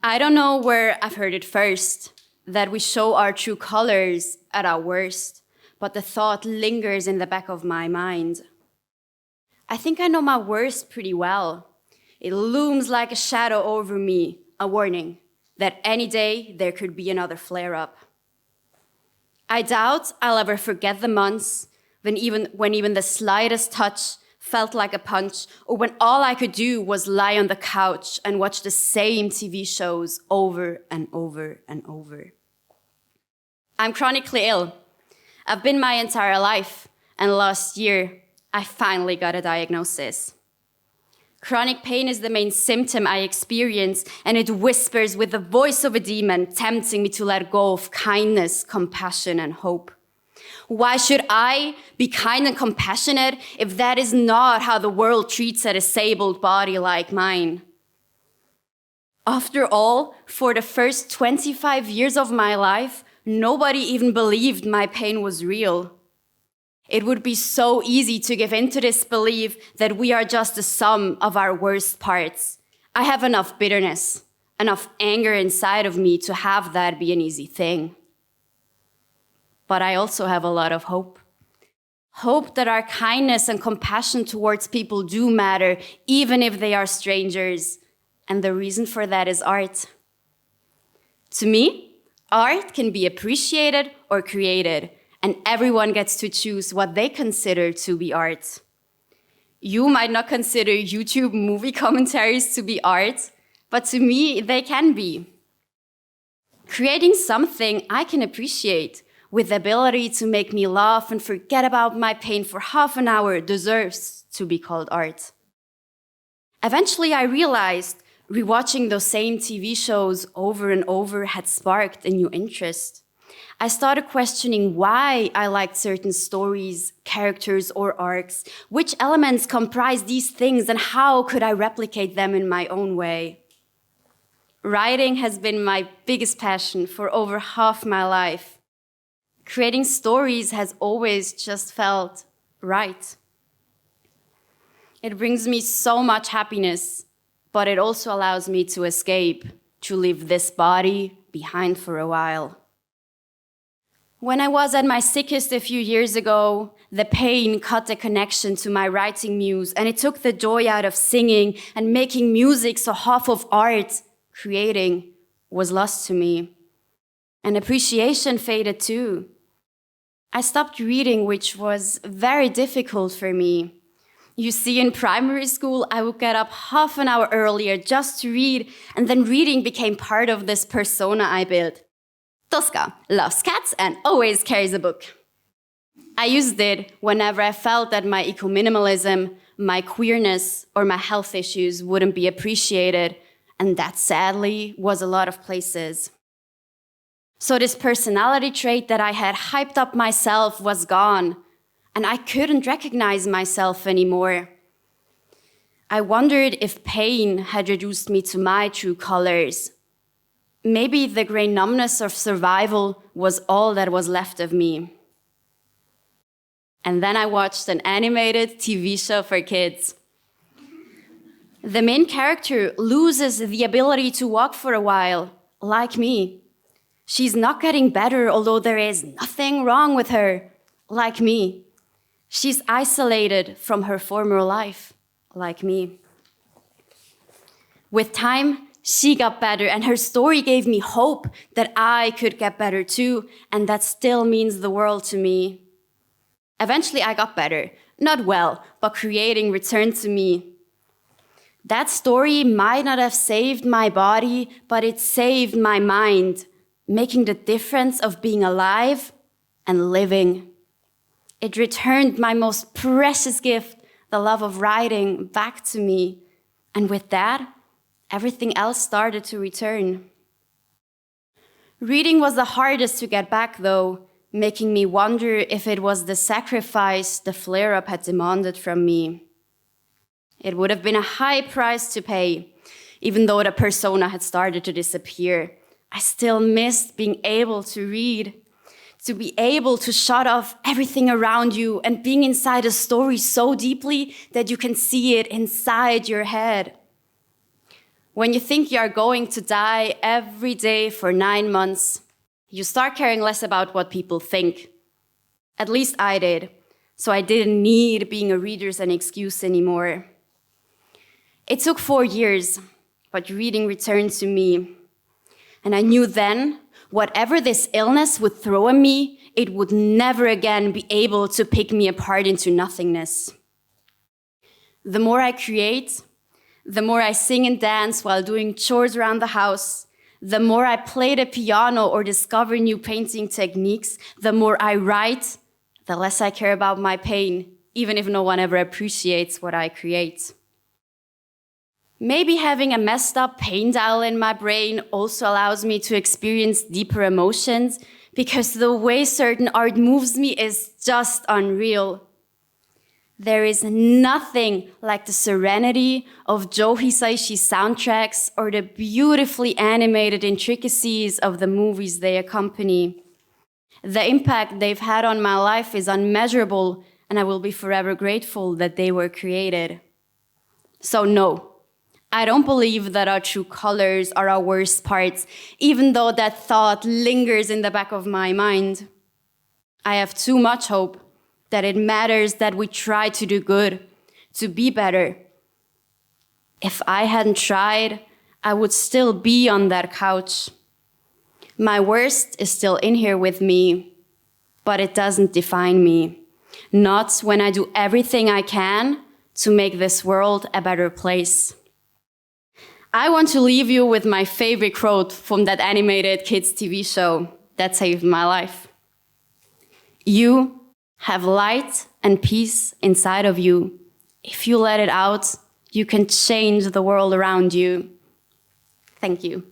I don't know where I've heard it first, that we show our true colors at our worst, but the thought lingers in the back of my mind. I think I know my worst pretty well. It looms like a shadow over me, a warning that any day there could be another flare-up. I doubt I'll ever forget the months when even the slightest touch felt like a punch, or when all I could do was lie on the couch and watch the same TV shows over and over and over. I'm chronically ill. I've been my entire life, and last year, I finally got a diagnosis. Chronic pain is the main symptom I experience, and it whispers with the voice of a demon, tempting me to let go of kindness, compassion, and hope. Why should I be kind and compassionate if that is not how the world treats a disabled body like mine? After all, for the first 25 years of my life, nobody even believed my pain was real. It would be so easy to give in to this belief that we are just the sum of our worst parts. I have enough bitterness, enough anger inside of me to have that be an easy thing. But I also have a lot of hope. Hope that our kindness and compassion towards people do matter, even if they are strangers. And the reason for that is art. To me, art can be appreciated or created, and everyone gets to choose what they consider to be art. You might not consider YouTube movie commentaries to be art, but to me, they can be. Creating something I can appreciate, with the ability to make me laugh and forget about my pain for half an hour, deserves to be called art. Eventually, I realized rewatching those same TV shows over and over had sparked a new interest. I started questioning why I liked certain stories, characters, or arcs, which elements comprise these things, and how could I replicate them in my own way. Writing has been my biggest passion for over half my life. Creating stories has always just felt right. It brings me so much happiness, but it also allows me to escape, to leave this body behind for a while. When I was at my sickest a few years ago, the pain cut the connection to my writing muse, and it took the joy out of singing and making music, so half of art, creating, was lost to me. And appreciation faded too. I stopped reading, which was very difficult for me. You see, in primary school, I would get up half an hour earlier just to read, and then reading became part of this persona I built. Tosca loves cats and always carries a book. I used it whenever I felt that my eco-minimalism, my queerness, or my health issues wouldn't be appreciated, and that sadly was a lot of places. So this personality trait that I had hyped up myself was gone, and I couldn't recognize myself anymore. I wondered if pain had reduced me to my true colors. Maybe the gray numbness of survival was all that was left of me. And then I watched an animated TV show for kids. The main character loses the ability to walk for a while, like me. She's not getting better, although there is nothing wrong with her, like me. She's isolated from her former life, like me. With time, she got better, and her story gave me hope that I could get better too, and that still means the world to me. Eventually, I got better. Not well, but creating returned to me. That story might not have saved my body, but it saved my mind, making the difference of being alive and living. It returned my most precious gift, the love of writing, back to me. And with that, everything else started to return. Reading was the hardest to get back, though, making me wonder if it was the sacrifice the flare-up had demanded from me. It would have been a high price to pay, even though the persona had started to disappear. I still missed being able to read, to be able to shut off everything around you and being inside a story so deeply that you can see it inside your head. When you think you are going to die every day for 9 months, you start caring less about what people think. At least I did, so I didn't need being a reader as an excuse anymore. It took 4 years, but reading returned to me. And I knew then, whatever this illness would throw at me, it would never again be able to pick me apart into nothingness. The more I create, the more I sing and dance while doing chores around the house, the more I play the piano or discover new painting techniques, the more I write, the less I care about my pain, even if no one ever appreciates what I create. Maybe having a messed up pain dial in my brain also allows me to experience deeper emotions, because the way certain art moves me is just unreal. There is nothing like the serenity of Joe Hisaishi soundtracks or the beautifully animated intricacies of the movies they accompany. The impact they've had on my life is unmeasurable, and I will be forever grateful that they were created. So no, I don't believe that our true colors are our worst parts, even though that thought lingers in the back of my mind. I have too much hope that it matters that we try to do good, to be better. If I hadn't tried, I would still be on that couch. My worst is still in here with me, but it doesn't define me. Not when I do everything I can to make this world a better place. I want to leave you with my favorite quote from that animated kids' TV show that saved my life. You have light and peace inside of you. If you let it out, you can change the world around you. Thank you.